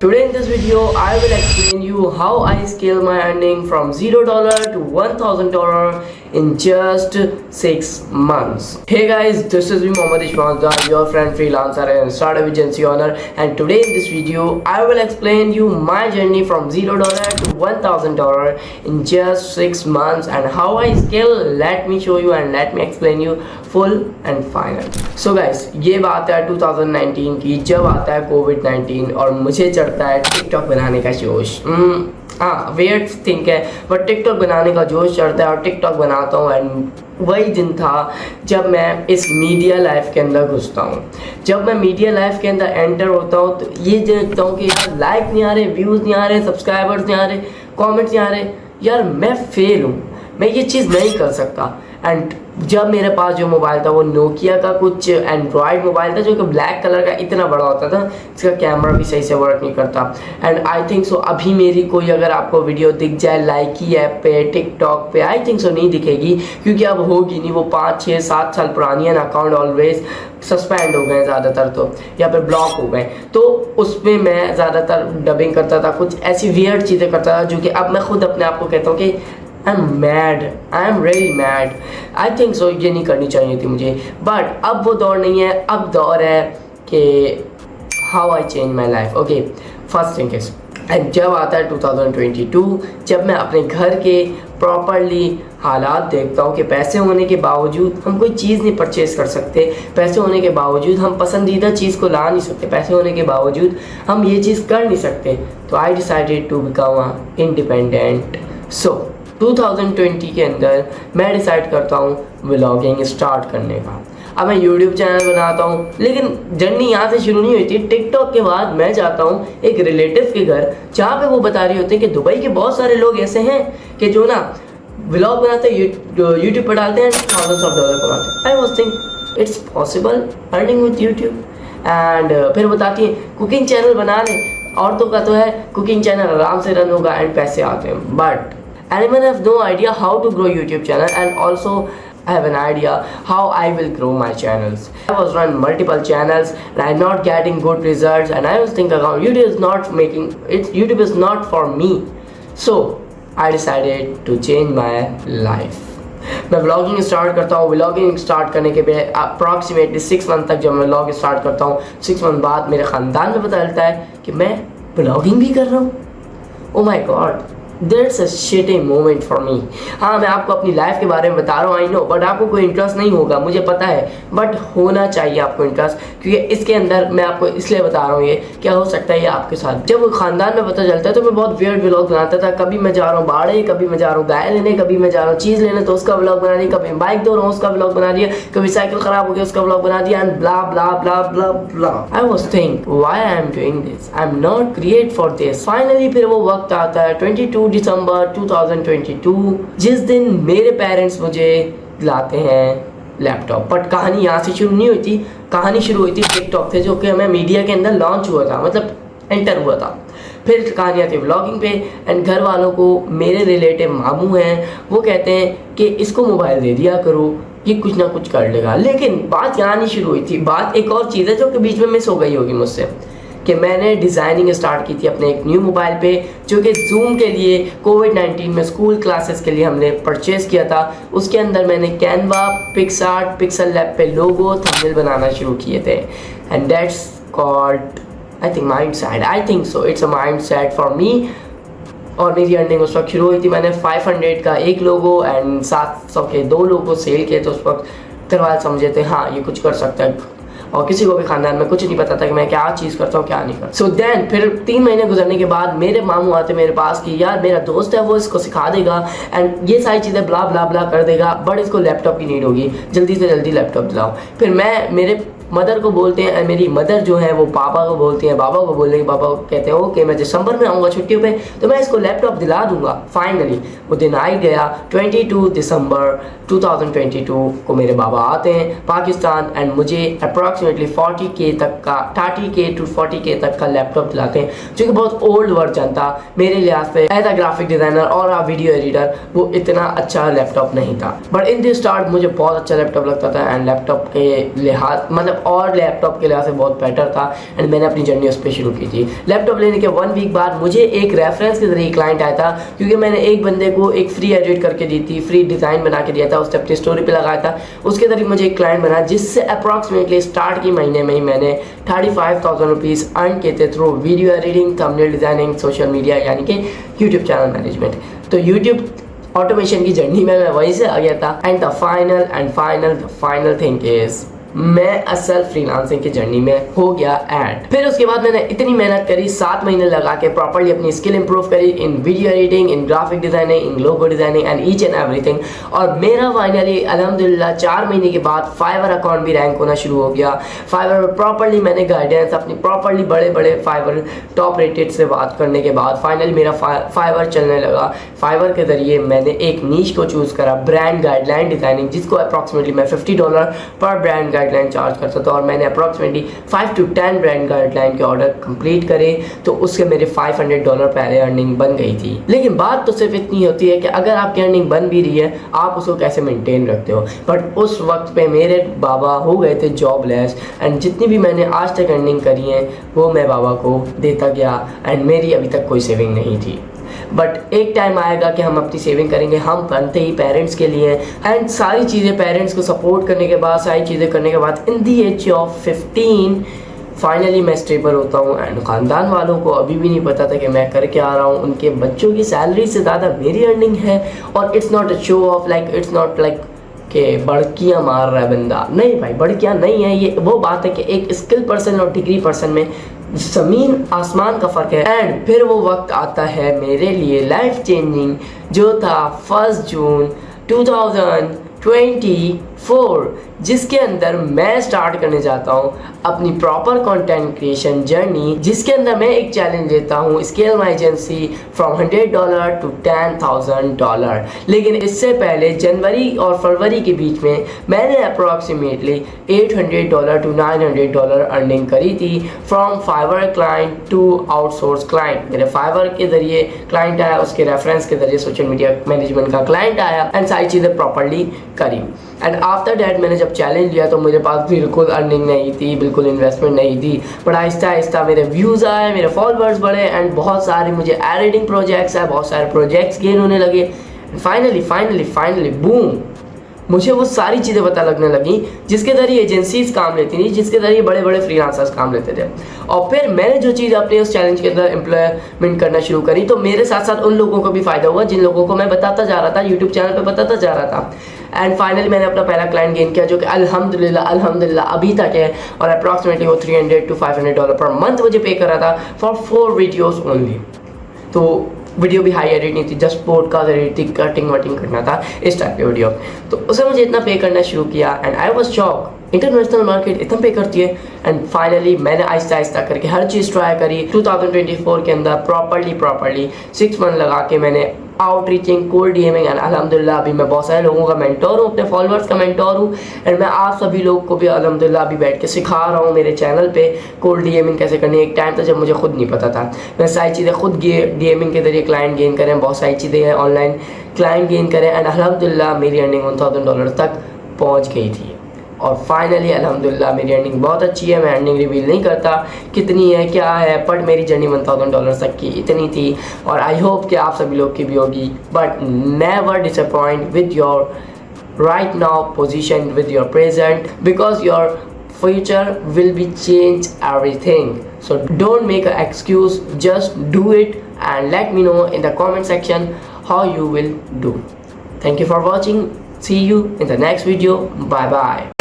Today in this video, I will explain you how I scale my earning from $0 to $1,000 in just 6 months. Hey guys, this is me Mohammad Ishmael, your friend freelancer and startup agency owner, and today in this video, I will explain you my journey from $0 to $1,000 in just 6 months and how I scale. Let me show you and let me explain you full and final. So guys, ये बात है 2019 की, जब आता है कोविड-19 और मुझे चढ़ता है टिकटॉक बनाने का जोश। हाँ, वेट थिंक है, बट टिकटॉक बनाने का जोश चढ़ता है और टिकटॉक बनाता हूँ। एंड वही दिन था जब मैं इस मीडिया लाइफ के अंदर घुसता हूँ। जब मैं मीडिया लाइफ के अंदर एंटर होता हूँ तो ये देखता हूँ कि यार लाइक नहीं आ रहे, व्यूज़ नहीं आ रहे, सब्सक्राइबर्स नहीं आ रहे, कमेंट्स नहीं आ रहे, यार मैं फेल हूँ, मैं ये चीज़ नहीं कर सकता। एंड जब मेरे पास जो मोबाइल था वो नोकिया का कुछ एंड्रॉयड मोबाइल था जो कि ब्लैक कलर का इतना बड़ा होता था, इसका कैमरा भी सही से वर्क नहीं करता। एंड आई थिंक सो अभी मेरी कोई अगर आपको वीडियो दिख जाए लाइकी ऐप पे, टिकटॉक पे, आई थिंक सो नहीं दिखेगी, क्योंकि अब होगी नहीं, वो 5, 6, 7 साल पुरानी है। अकाउंट ऑलवेज सस्पेंड हो गए ज़्यादातर, तो या फिर ब्लॉक हो गए। तो उसमें मैं ज़्यादातर डबिंग करता था, कुछ ऐसी वियर्ड चीज़ें करता था जो कि अब मैं खुद अपने आप को कहता हूँ कि I am mad, I am really mad. I think so ये नहीं करनी चाहिए थी मुझे, बट अब वो दौर नहीं है। अब दौर है कि how I change my life. Okay, first thing is, and जब आता है 2022, जब मैं अपने घर के प्रॉपरली हालात देखता हूँ कि पैसे होने के बावजूद हम कोई चीज़ नहीं परचेज़ कर सकते, पैसे होने के बावजूद हम पसंदीदा चीज़ को ला नहीं सकते, पैसे होने के बावजूद हम ये चीज़ कर नहीं सकते, तो I decided to become independent. So 2020 के अंदर मैं डिसाइड करता हूँ व्लॉगिंग स्टार्ट करने का। अब मैं यूट्यूब चैनल बनाता हूँ, लेकिन जर्नी यहाँ से शुरू नहीं हुई थी। टिकटॉक के बाद मैं जाता हूँ एक रिलेटिव के घर, जहाँ पे वो बता रही होती है कि दुबई के बहुत सारे लोग ऐसे हैं कि जो ना व्लॉग बनाते हैं, यूट्यूब पर डालते हैं, $1000s कमाते हैं। I was think it's possible earning with YouTube. And फिर बताती है कुकिंग चैनल बना लें, औरतों का तो है कुकिंग चैनल आराम से रन होगा एंड पैसे आते हैं। But anyone have no idea how to grow YouTube channel, and also I have an idea how I will grow my channels. I was run multiple channels and I'm not getting good results, and I was thinking YouTube is not making it, YouTube is not for me. So I decided to change my life. मैं vlogging start करता हूँ। Vlogging start करने के बाद approximately 6 month तक जब मैं vlog start करता हूँ, 6 मंथ बाद मेरे ख़ानदान में पता चलता है कि मैं व्लॉगिंग भी कर रहा हूँ। ओ माई God, That's a shitty moment for me. हाँ, मैं आपको अपनी लाइफ के बारे में बता रहा हूँ, आई नो, बट आपको कोई इंटरेस्ट नहीं होगा, मुझे पता है, बट होना चाहिए आपको इंटरेस्ट, क्योंकि इसके अंदर मैं आपको इसलिए बता रहा हूँ ये क्या हो सकता है ये आपके साथ। जब ख़ानदान में पता चलता है तो मैं बहुत वियर्ड व्लॉग बनाता था। कभी मैं जा रहा हूँ बाड़े, कभी मैं जा रहा हूँ गाय लेने, कभी मैं जा रहा हूँ चीज़ लेने तो उसका व्लॉग बना दिया, कभी बाइक धो रहा हूँ उसका व्लॉग बना दिया, कभी साइकिल ख़राब हो गया उसका व्लॉग बना दिया, and blah blah blah blah blah. I was think why I am doing this, I am not create for this. Finally फिर वो वक्त आता है 22 दिसंबर 2022, जिस दिन मेरे पेरेंट्स मुझे लाते हैं लैपटॉप। बट कहानी यहाँ से शुरू नहीं हुई थी, कहानी शुरू हुई थी टिकटॉक से, जो कि हमें मीडिया के अंदर लॉन्च हुआ था, मतलब एंटर हुआ था। फिर कहानी आती है व्लॉगिंग पे, एंड घर वालों को, मेरे रिलेटिव मामू हैं, वो कहते हैं कि इसको मोबाइल दे दिया करो, ये कुछ ना कुछ कर लेगा। लेकिन बात यहाँ नहीं शुरू हुई थी, बात एक और चीज़ है जो कि बीच में मिस हो गई होगी मुझसे, कि मैंने डिज़ाइनिंग स्टार्ट की थी अपने एक न्यू मोबाइल पे, जो कि जूम के लिए कोविड-19 में स्कूल क्लासेस के लिए हमने परचेज़ किया था। उसके अंदर मैंने कैनवा, पिक्सआर्ट, पिक्सल लैब पे लोगो, थंबनेल बनाना शुरू किए थे, and that's called I think mindset. I think so it's a mindset for me. और मेरी अर्निंग उस वक्त शुरू हुई थी, मैंने 500 का एक लोगो एंड 700 के 2 लोगो सेल किए, तो उस वक्त घर वाले समझे थे हाँ ये कुछ कर सकता है, और किसी को भी खानदान में कुछ नहीं पता था कि मैं क्या चीज़ करता हूँ क्या नहीं करता। सो देन फिर 3 महीने गुजरने के बाद मेरे मामू आते मेरे पास कि यार मेरा दोस्त है वो इसको सिखा देगा एंड ये सारी चीज़ें ब्ला ब्ला ब्ला कर देगा, बट इसको लैपटॉप की नीड होगी, जल्दी से जल्दी लैपटॉप दिलाओ। फिर मैं मेरे मदर को बोलते हैं, मेरी मदर जो है वो पापा को बोलती हैं, बाबा को बोलने के पापा को कहते हैं ओके मैं दिसंबर में आऊँगा छुट्टियों पे तो मैं इसको लैपटॉप दिला दूंगा। फाइनली वो दिन आ गया, 22 दिसंबर 2022 को मेरे बाबा आते हैं पाकिस्तान एंड मुझे अप्रॉक्सीमेटली 40K तक का 30K to 40K तक का लैपटॉप दिलाते हैं, जो कि बहुत ओल्ड वर्जन था मेरे लिहाज पे। एज अ ग्राफिक डिज़ाइनर और वीडियो एडिटर वो इतना अच्छा लैपटॉप नहीं था, बट इन दिस स्टार्ट मुझे बहुत अच्छा लैपटॉप लगता था, एंड लैपटॉप के लिहाज मतलब और लैपटॉप के लिहाज से बहुत बेटर था एंड मैंने अपनी जर्नी उस पर शुरू की थी। लैपटॉप लेने के 1 वीक बाद मुझे एक रेफरेंस के जरिए क्लाइंट आया था, क्योंकि मैंने एक बंदे को एक फ्री एडिट करके दी थी, फ्री डिज़ाइन बना के दिया था, उसने अपनी स्टोरी पे लगाया था, उसके जरिए मुझे एक क्लाइंट बना जिससे अप्रॉक्सीमेटली स्टार्ट की महीने में ही मैंने 35,000 रुपीज़ अर्न किए थे through video editing, thumbnail designing, social media यानी कि यूट्यूब चैनल मैनेजमेंट। तो यूट्यूब ऑटोमेशन की जर्नी में मैं वहीं से आ गया था। And the final thing is मैं असल फ्रीलांसिंग की जर्नी में हो गया एड। फिर उसके बाद मैंने इतनी मेहनत करी, 7 महीने लगा के प्रॉपर्ली अपनी स्किल इंप्रूव करी in video editing, in graphic designing, in logo designing and each and everything. और मेरा फाइनली अल्हम्दुलिल्लाह 4 महीने के बाद फाइवर अकाउंट भी रैंक होना शुरू हो गया। फाइवर में प्रॉपर्ली मैंने गाइडेंस अपनी प्रॉपर्ली बड़े फाइवर टॉप रेटेड से बात करने के बाद फाइनली मेरा फाइवर चलने लगा। फाइवर के जरिए मैंने एक नीश को चूज़ करा, ब्रांड गाइडलाइन डिजाइनिंग, जिसको अप्रॉक्सीमेटली मैं $50 पर ब्रांड गाइडलाइन चार्ज करता था। और मैंने अप्रॉक्सीमेटली 5 to 10 ब्रांड गाइडलाइन के ऑर्डर कंप्लीट करे, तो उसके मेरे $500 पहले अर्निंग बन गई थी। लेकिन बात तो सिर्फ इतनी होती है कि अगर आपकी अर्निंग बन भी रही है, आप उसको कैसे मेंटेन रखते हो। बट उस वक्त पे मेरे बाबा हो गए थे जॉबलेस एंड जितनी भी मैंने आज तक अर्निंग करी है वो मैं बाबा को देता गया एंड मेरी अभी तक कोई सेविंग नहीं थी। बट एक टाइम आएगा कि हम अपनी सेविंग करेंगे। हम बनते ही पेरेंट्स के लिए एंड सारी चीज़ें पेरेंट्स को सपोर्ट करने के बाद, सारी चीज़ें करने के बाद इन दी एज ऑफ 15 फाइनली मैं स्टेबल होता हूँ। एंड ख़ानदान वालों को अभी भी नहीं पता था कि मैं कर क्या रहा हूँ। उनके बच्चों की सैलरी से ज़्यादा मेरी अर्निंग है। और it's not a show off, like it's not like कि बड़कियाँ मार रहा है बंदा। नहीं भाई, बड़कियाँ नहीं है। ये वो बात है कि एक स्किल पर्सन और डिग्री पर्सन में ज़मीन आसमान का फ़र्क है। एंड फिर वो वक्त आता है मेरे लिए लाइफ चेंजिंग, जो था 1 जून 2024, जिसके अंदर मैं स्टार्ट करने जाता हूँ अपनी प्रॉपर कंटेंट क्रिएशन जर्नी, जिसके अंदर मैं एक चैलेंज लेता हूँ, scale my agency from $100 to $10,000। लेकिन इससे पहले जनवरी और फरवरी के बीच में मैंने अप्रॉक्सीमेटली $800 to $900 अर्निंग करी थी from Fiverr client to outsource client. मेरे फाइवर के जरिए क्लाइंट आया, उसके रेफरेंस के जरिए सोशल मीडिया मैनेजमेंट का क्लाइंट आया एंड सारी चीज़ें प्रॉपरली करी। एंड आफ्टर डैट मैंने जब चैलेंज लिया तो मेरे पास बिल्कुल अर्निंग नहीं थी, बिल्कुल इन्वेस्टमेंट नहीं थी। बट आहिस्ता आहिस्ता मेरे व्यूज़ आए, मेरे फॉलोअर्स बढ़े एंड बहुत सारे मुझे एडिटिंग प्रोजेक्ट्स आए, बहुत सारे प्रोजेक्ट्स गेन होने लगे। फाइनली बूम, मुझे वो सारी चीज़ें पता लगने लगी जिसके ज़रिए एजेंसीज काम लेती थी, जिसके ज़रिए बड़े बड़े फ्रीलांसर्स काम लेते थे। और फिर मैंने जो चीज़ अपने उस चैलेंज के अंदर इम्प्लीमेंट करना शुरू करी, तो मेरे साथ साथ उन लोगों को भी फ़ायदा हुआ जिन लोगों को मैं बताता जा रहा था, यूट्यूब चैनल पे बताता जा रहा था। एंड फाइनली मैंने अपना पहला क्लाइंट गेन किया, जो कि अल्हम्दुलिल्लाह अभी तक है। और अप्रॉक्सीमेटली वो $300 to $500 पर मंथ मुझे पे कर रहा था फॉर 4 वीडियोज़ ओनली। तो वीडियो भी हाई एडिट नहीं थी, जस्ट पॉडकास्ट एडिटिंग, कटिंग वटिंग करना था, इस टाइप के वीडियो। तो उसे मुझे इतना पे करना शुरू किया and I was shock, international market इतना पे करती है। एंड फाइनली मैंने आहिस्ता आहिस्ता करके हर चीज़ ट्राई करी। 2024 के अंदर प्रॉपर्ली 6 मंथ लगा के मैंने आउटरीचिंग, कोल्ड डीएमिंग एंड अल्हम्दुलिल्लाह अभी मैं बहुत सारे लोगों का मेंटोर हूँ, अपने फॉलोअर्स का मेंटोर हूँ। एंड मैं आप सभी लोग को भी अल्हम्दुलिल्लाह अभी बैठ के सिखा रहा हूँ मेरे चैनल पे कोल्ड डीएमिंग कैसे करनी है। एक टाइम था जब मुझे खुद नहीं पता था, मैं सारी चीज़ें खुद डीएमिंग के जरिए क्लाइंट गेन करें, बहुत सारी चीज़ें हैं ऑनलाइन क्लाइंट गेन करें एंड अल्हम्दुलिल्लाह मेरी अर्निंग $1,000 तक पहुँच गई थी। और फाइनली अल्हम्दुलिल्लाह मेरी अर्निंग बहुत अच्छी है। मैं अर्निंग रिवील नहीं करता कितनी है क्या है, बट मेरी जर्नी $1,000 तक की इतनी थी और आई होप कि आप सभी लोग की भी होगी। But never disappoint with your right now position, with your present, because your future will be change everything. So don't make an excuse, just do it and let me know in the comment section how you will do. Thank you for watching. See you in the next video. Bye bye.